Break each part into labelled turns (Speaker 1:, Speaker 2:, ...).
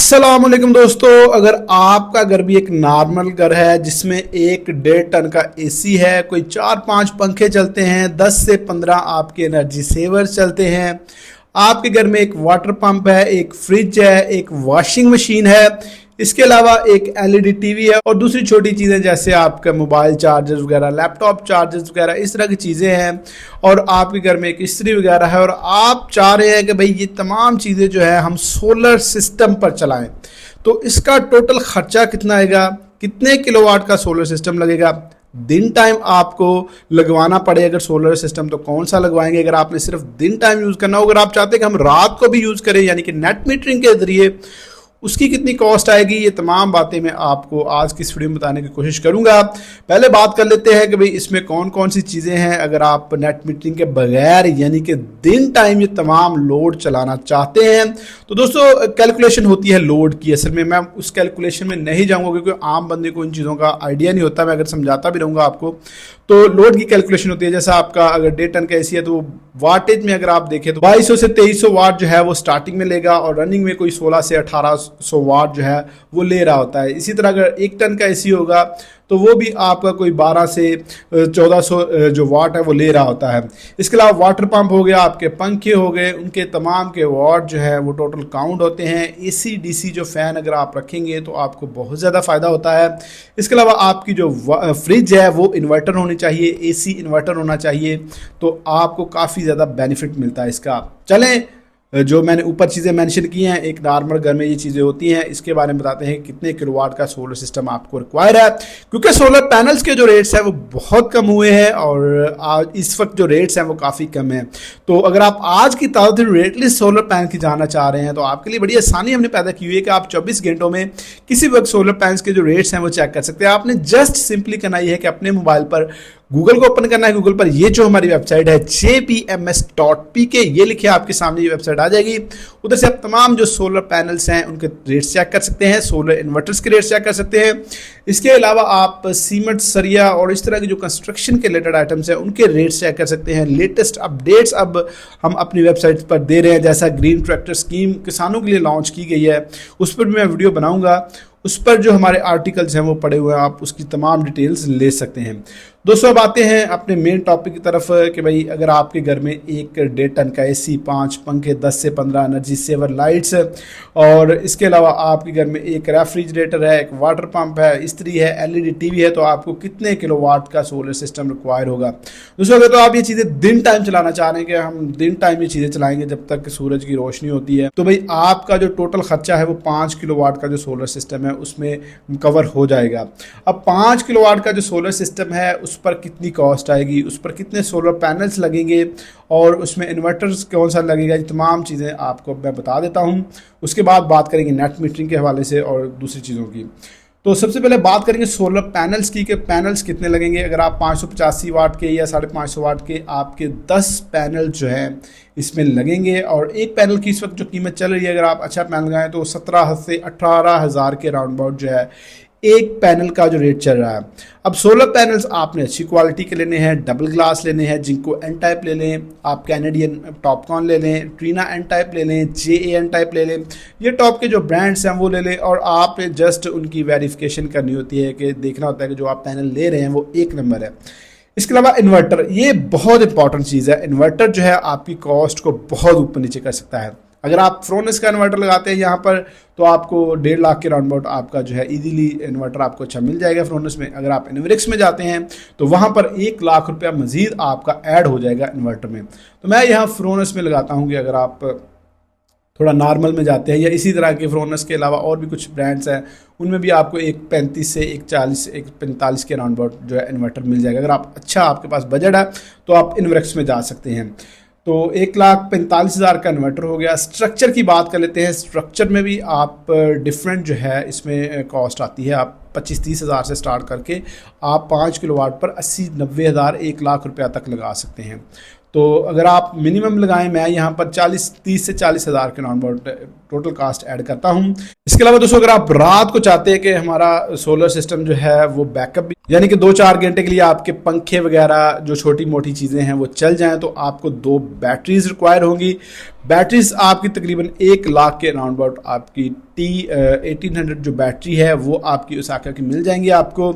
Speaker 1: अस्सलामुअलैकुम दोस्तों, अगर आपका घर भी एक नॉर्मल घर है जिसमें एक 1.5 टन का एसी है, कोई 4-5 पंखे चलते हैं, 10 से 15 आपके एनर्जी सेवर्स चलते हैं, आपके घर में एक वाटर पंप है, एक फ्रिज है, एक वॉशिंग मशीन है, इसके अलावा एक एलईडी टीवी है और दूसरी छोटी चीज़ें जैसे आपका मोबाइल चार्जर्स वगैरह, लैपटॉप चार्जर्स वगैरह, इस तरह की चीज़ें हैं और आपके घर में एक इस्त्री वगैरह है और आप चाह रहे हैं कि भाई ये तमाम चीज़ें जो है हम सोलर सिस्टम पर चलाएं, तो इसका टोटल खर्चा कितना आएगा, कितने किलोवाट का सोलर सिस्टम लगेगा, दिन टाइम आपको लगवाना पड़े अगर सोलर सिस्टम तो कौन सा लगवाएंगे, अगर आपने सिर्फ दिन टाइम यूज़ करना हो, अगर आप चाहते हैं कि हम रात को भी यूज़ करें यानी कि नेट मीटरिंग के जरिए, उसकी कितनी कॉस्ट आएगी, ये तमाम बातें मैं आपको आज की इस वीडियो में बताने की कोशिश करूंगा। पहले बात कर लेते हैं कि भाई इसमें कौन कौन सी चीज़ें हैं अगर आप नेट मीटरिंग के बगैर यानी कि दिन टाइम ये तमाम लोड चलाना चाहते हैं। तो दोस्तों कैलकुलेशन होती है लोड की, असल में मैं उस कैलकुलेशन में नहीं जाऊंगा क्योंकि आम बंदे को इन चीज़ों का आइडिया नहीं होता, मैं अगर समझाता भी रहूँगा आपको। तो लोड की कैलकुलेशन होती है, जैसा आपका अगर 1.5 टन का एसी है तो वाटेज में अगर आप देखें तो 2200 से 2300 वाट जो है वो स्टार्टिंग में लेगा और रनिंग में कोई 16 से 1800 वाट जो है वो ले रहा होता है। इसी तरह अगर 1 टन का एसी होगा तो वो भी आपका कोई 12 से 1400 जो वाट है वो ले रहा होता है। इसके अलावा वाटर पंप हो गया, आपके पंखे हो गए, उनके तमाम के वाट जो है वो टोटल काउंट होते हैं। एसी डीसी जो फ़ैन अगर आप रखेंगे तो आपको बहुत ज़्यादा फ़ायदा होता है। इसके अलावा आपकी जो फ्रिज है वो इन्वर्टर होनी चाहिए, एसी इन्वर्टर होना चाहिए, तो आपको काफ़ी ज़्यादा बेनिफिट मिलता है इसका। चलें जो मैंने ऊपर चीज़ें मेंशन की हैं, एक नॉर्मल घर में ये चीज़ें होती हैं, इसके बारे में बताते हैं कितने किलोवाट का सोलर सिस्टम आपको रिक्वायर है, क्योंकि सोलर पैनल्स के जो रेट्स हैं वो बहुत कम हुए हैं और आज इस वक्त जो रेट्स हैं वो काफ़ी कम हैं। तो अगर आप आज की तारीख में रेट लिस्ट सोलर पैनल की जानना चाह रहे हैं तो आपके लिए बड़ी आसानी हमने पैदा की हुई है कि आप 24 घंटों में किसी वक्त सोलर पैनल्स के जो रेट्स हैं वो चेक कर सकते हैं। आपने जस्ट सिंपली करना ही है कि अपने मोबाइल पर गूगल को ओपन करना है, गूगल पर ये जो हमारी वेबसाइट है jbms.pk, ये लिखे आपके सामने ये वेबसाइट आ जाएगी। उधर से आप तमाम जो सोलर पैनल्स हैं उनके रेट्स चेक कर सकते हैं, सोलर इन्वर्टर्स के रेट्स चेक कर सकते हैं। इसके अलावा आप सीमेंट, सरिया और इस तरह की जो कंस्ट्रक्शन के रिलेटेड आइटम्स हैं उनके रेट्स चेक कर सकते हैं। लेटेस्ट अपडेट्स अब हम अपनी वेबसाइट पर दे रहे हैं, जैसा ग्रीन ट्रैक्टर स्कीम किसानों के लिए लॉन्च की गई है, उस पर भी मैं वीडियो बनाऊंगा, उस पर जो हमारे आर्टिकल्स हैं वो पड़े हुए हैं, आप उसकी तमाम डिटेल्स ले सकते हैं। दोस्तों अब आते हैं अपने मेन टॉपिक की तरफ कि भाई अगर आपके घर में एक 1.5 टन का एसी, 5 पंखे, 10 से 15 एनर्जी सेवर लाइट्स और इसके अलावा आपके घर में एक रेफ्रिजरेटर है, एक वाटर पंप है, इस्त्री है, एलईडी टीवी है, तो आपको कितने किलोवाट का सोलर सिस्टम रिक्वायर होगा। दोस्तों अगर तो आप ये चीज़ें दिन टाइम चलाना चाह रहे हैं कि हम दिन टाइम ये चीज़ें चलाएंगे जब तक सूरज की रोशनी होती है, तो भाई आपका जो टोटल खर्चा है वो 5 किलोवाट का जो सोलर सिस्टम है उसमें कवर हो जाएगा। अब 5 किलोवाट का जो सोलर सिस्टम है उस पर कितनी कॉस्ट आएगी, उस पर कितने सोलर पैनल्स लगेंगे और उसमें इन्वर्टर्स कौन सा लगेगा, ये तमाम चीज़ें आपको मैं बता देता हूँ। उसके बाद बात करेंगे नेट मीटरिंग के हवाले से और दूसरी चीज़ों की। तो सबसे पहले बात करेंगे सोलर पैनल्स की कि पैनल्स कितने लगेंगे। अगर आप 585 वाट के या 550 वाट के, आपके 10 पैनल जो हैं इसमें लगेंगे और एक पैनल की इस वक्त जो कीमत चल रही है, अगर आप अच्छा पैनल लगाएं तो 17 से 18,000 के राउंड अबाउट जो है एक पैनल का जो रेट चल रहा है। अब सोलर पैनल्स आपने अच्छी क्वालिटी के लेने हैं, डबल ग्लास लेने हैं, जिनको एन टाइप ले लें, आप कैनेडियन टॉपकॉन ले लें, ट्रीना एन टाइप ले लें, JAN टाइप ले लें, ये टॉप के जो ब्रांड्स हैं वो ले लें और आप जस्ट उनकी वेरिफिकेशन करनी होती है कि देखना होता है कि जो आप पैनल ले रहे हैं वो एक नंबर है। इसके अलावा इन्वर्टर, ये बहुत इंपॉर्टेंट चीज़ है। इन्वर्टर जो है आपकी कॉस्ट को बहुत ऊपर नीचे कर सकता है। अगर आप फ्रोनस का इन्वर्टर लगाते हैं यहाँ पर तो आपको 1.5 लाख के राउंड अबाउट आपका जो है इजीली इन्वर्टर आपको अच्छा मिल जाएगा फ्रोनस में। अगर आप इन्वेरिक्स में जाते हैं तो वहाँ पर 1 लाख रुपया मजीद आपका ऐड हो जाएगा इन्वर्टर में। तो मैं यहाँ फ्रोनस में लगाता हूँ कि अगर आप थोड़ा नॉर्मल में जाते हैं या इसी तरह के फ्रोनस के अलावा और भी कुछ ब्रांड्स हैं उनमें भी आपको 1.35 से 1.40 1.45 के राउंड अबाउट जो है इन्वर्टर मिल जाएगा। अगर आप अच्छा आपके पास बजट है तो आप इन्वेरिक्स में जा सकते हैं। तो 1,45,000 का इन्वर्टर हो गया। स्ट्रक्चर की बात कर लेते हैं। स्ट्रक्चर में भी आप डिफरेंट जो है इसमें कॉस्ट आती है। आप 25-30 हज़ार से स्टार्ट करके आप 5 किलोवाट पर 80-90 हज़ार 1 लाख रुपया तक लगा सकते हैं। तो अगर आप मिनिमम लगाएं, मैं यहाँ पर 30 से 40 हज़ार के round about total cast add करता हूँ। इसके अलावा दोस्तों अगर आप रात को चाहते हैं कि हमारा सोलर सिस्टम जो है वो बैकअप भी, यानी कि 2-4 घंटे के लिए आपके पंखे वगैरह जो छोटी मोटी चीज़ें हैं वो चल जाएं, तो आपको 2 बैटरीज रिक्वायर होंगी। बैटरीज आपकी तकरीबन 1 लाख के राउंड अबाउट आपकी T1800 जो बैटरी है वो आपकी ओसाका की मिल जाएंगी आपको।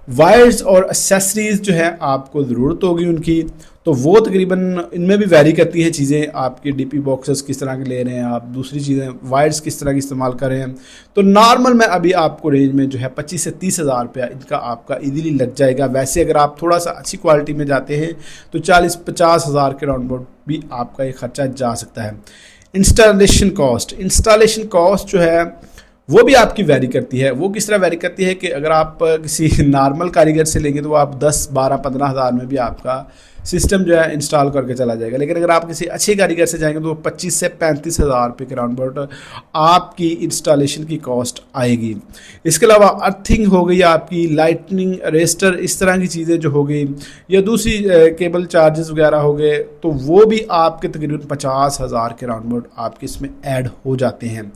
Speaker 1: वायर्स और एक्सेसरीज जो है आपको ज़रूरत होगी उनकी, तो वो तकरीबन इनमें भी वैरी करती हैं चीज़ें। आपके डीपी बॉक्सेस किस तरह के ले रहे हैं आप, दूसरी चीज़ें वायर्स किस तरह की इस्तेमाल कर रहे हैं। तो नॉर्मल में अभी आपको रेंज में जो है 25 से 30 हज़ार रुपया इनका आपका इजीली लग जाएगा। वैसे अगर आप थोड़ा सा अच्छी क्वालिटी में जाते हैं तो 40-50 हज़ार के राउंड अबाउट भी आपका ये खर्चा जा सकता है। इंस्टॉलेशन कॉस्ट जो है वो भी आपकी वैरी करती है। वो किस तरह वैरी करती है कि अगर आप किसी नॉर्मल कारीगर से लेंगे तो आप 10, 12, 15 हज़ार में भी आपका सिस्टम जो है इंस्टॉल करके चला जाएगा। लेकिन अगर आप किसी अच्छे कारीगर से जाएंगे तो 25 से 35 हज़ार रुपये के राउंड अबाउट आपकी इंस्टॉलेशन की कॉस्ट आएगी। इसके अलावा अर्थिंग हो गई आपकी, लाइटनिंग अरेस्टर, इस तरह की चीज़ें जो हो गई, या दूसरी केबल चार्जेस वगैरह हो गए, तो वो भी आपके तकरीबन 50 हज़ार के राउंड अबाउट आपके इसमें ऐड हो जाते हैं।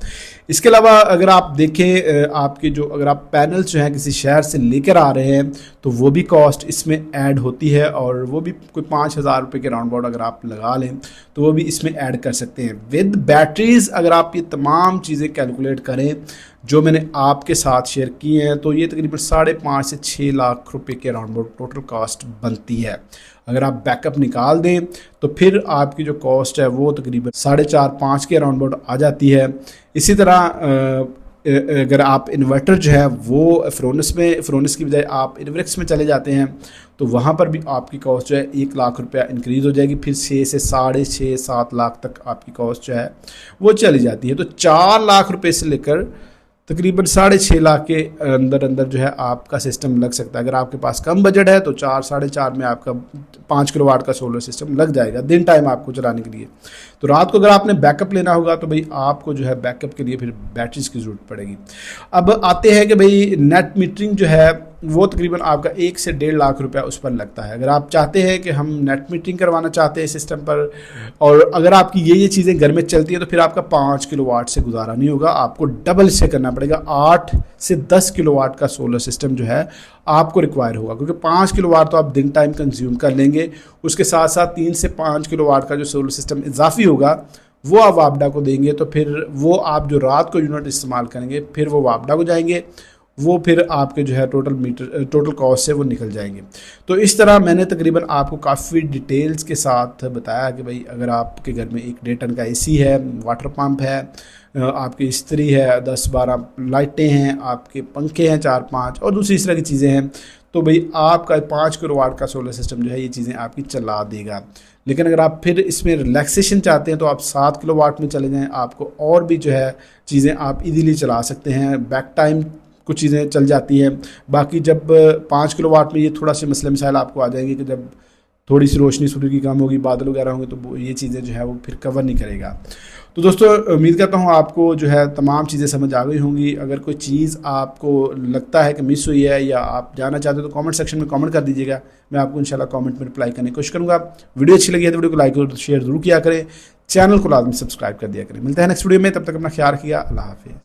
Speaker 1: इसके अलावा अगर आप देखें आपके जो अगर आप पैनल्स जो हैं किसी शहर से लेकर आ रहे हैं तो वो भी कॉस्ट इसमें ऐड होती है, और वो भी कोई 5 हज़ार रुपये के राउंड अबाउट अगर आप लगा लें तो वो भी इसमें ऐड कर सकते हैं। विद बैटरीज अगर आप ये तमाम चीज़ें कैलकुलेट करें जो मैंने आपके साथ शेयर की हैं तो ये तकरीबन 5.5 से 6 लाख रुपए के राउंड अबाउट टोटल कॉस्ट बनती है। अगर आप बैकअप निकाल दें तो फिर आपकी जो कॉस्ट है वो तकरीबन 4.5-5 के राउंड अबाउट आ जाती है। इसी तरह अगर आप इन्वर्टर जो है वो फ्रोनस की बजाय आप इन्वर्क्स में चले जाते हैं तो वहाँ पर भी आपकी कॉस्ट जो है 1 लाख रुपया इंक्रीज़ हो जाएगी। फिर 6 से 6.5-7 लाख तक आपकी कॉस्ट जो है वो चली जाती है। तो 4 लाख रुपये से लेकर तकरीबन 6.5 लाख के अंदर जो है आपका सिस्टम लग सकता है। अगर आपके पास कम बजट है तो 4-4.5 में आपका 5 किलोवाट का सोलर सिस्टम लग जाएगा दिन टाइम आपको चलाने के लिए। तो रात को अगर आपने बैकअप लेना होगा तो भाई आपको जो है बैकअप के लिए फिर बैटरीज की ज़रूरत पड़ेगी। अब आते हैं कि भाई नेट मीटरिंग जो है वो तकरीबन आपका 1 से 1.5 लाख रुपया उस पर लगता है। अगर आप चाहते हैं कि हम नेट मीटरिंग करवाना चाहते हैं सिस्टम पर, और अगर आपकी ये चीज़ें घर में चलती हैं तो फिर आपका 5 किलोवाट से गुजारा नहीं होगा, आपको डबल से करना पड़ेगा। 8 से 10 किलोवाट का सोलर सिस्टम जो है आपको रिक्वायर होगा, क्योंकि 5 किलोवाट तो आप दिन टाइम कंज्यूम कर लेंगे, उसके साथ साथ 3 से 5 किलोवाट का जो सोलर सिस्टम इजाफी होगा वो आप वापडा को देंगे। तो फिर वो आप जो रात को यूनिट इस्तेमाल करेंगे फिर वो वापडा को जाएंगे, वो फिर आपके जो है टोटल कॉस्ट से वो निकल जाएंगे। तो इस तरह मैंने तकरीबन आपको काफ़ी डिटेल्स के साथ बताया कि भाई अगर आपके घर में 1-1.5 टन का एसी है, वाटर पंप है, आपकी इस्त्री है, 10-12 लाइटें हैं, आपके पंखे हैं 4-5 और दूसरी इस तरह की चीज़ें हैं, तो भाई आपका 5 किलोवाट का सोलर सिस्टम जो है ये चीज़ें आपकी चला देगा। लेकिन अगर आप फिर इसमें रिलैक्सेशन चाहते हैं तो आप 7 किलोवाट में चले जाएँ, आपको और भी जो है चीज़ें आप इजीली चला सकते हैं। बैक टाइम कुछ चीज़ें चल जाती हैं। बाकी जब 5 किलोवाट में ये थोड़ा से मसले मसाइल आपको आ जाएंगे कि जब थोड़ी सी रोशनी सूर्य की कम होगी, बादल वगैरह होंगे, तो ये चीज़ें जो है वो फिर कवर नहीं करेगा। तो दोस्तों उम्मीद करता हूँ आपको जो है तमाम चीज़ें समझ आ गई होंगी। अगर कोई चीज़ आपको लगता है कि मिस हुई है या आप जानना चाहते हो तो कमेंट सेक्शन में कमेंट कर दीजिएगा, मैं आपको इंशाल्लाह कमेंट में रिप्लाई करने की कोशिश करूँगा। वीडियो अच्छी लगी है तो वीडियो को लाइक और शेयर जरूर किया करें, चैनल को लाजमी सब्सक्राइब कर दिया करें। मिलते हैं नेक्स्ट वीडियो में, तब तक अपना ख्याल रखिएगा। अल्लाह हाफिज़।